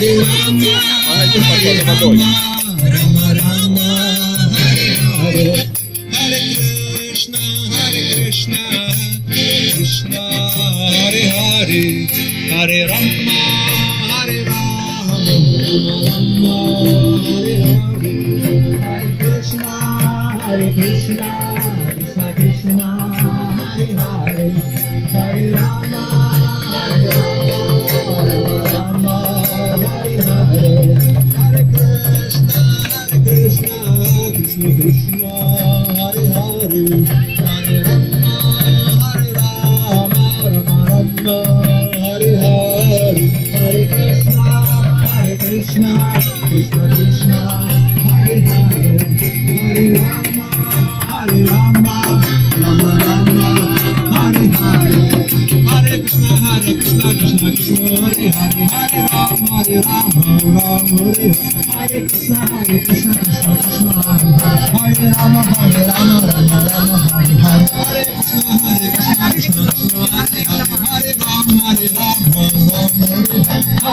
Hare Rama, Hare Rama, Rama Hare Hare, Hare Krishna, Krishna Krishna, Hare Hare, Hare Rama, Hare Rama, Hare Hare, Hare Krishna, Krishna Krishna, Hare Hare, Hare Rama, Hare Rama, Rama Hare Hare, Hare Krishna, Krishna Krishna, Hare Hare, Hare Rama, Rama Rama, Hare Hare, Hare Krishna, Krishna Krishna, Hare Hare, Hare Rama, Rama Hare Hare, Krishna, Krishna Krishna, Hare Rama, Rama Rama, Hare Hare, Hare Krishna, Krishna Krishna, Hare Hare, Hare Rama, Rama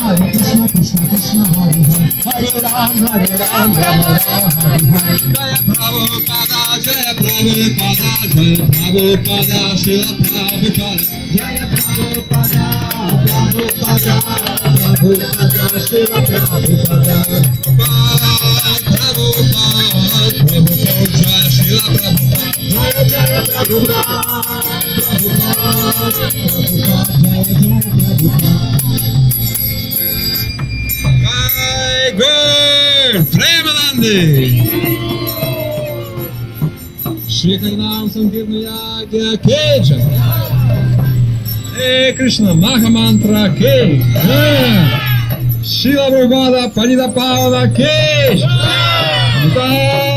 Hare Krishna, Krishna Krishna, Hare Hare, Hare Rama, Rama Hare Hare. Jaya Prabhupada, Jaya Prabhupada, Jaya Prabhupada, Shila Prabhupada, Jaya Prabhupada, Prabhupada, Prabhupada, Shila Prabhupada, Prabhupada, Prabhupada, Jaya Shila Prabhupada, Jaya Jaya Prabhupada, Prabhupada, Prabhupada, Jaya Jaya Prabhupada. Jai Gaur Premanande Shri Harinam Sankirtan Yagya Ke Jai, Hare Krishna Mahamantra Ke Jai, Shila Prabhupada Panita Pavana Ke Jai.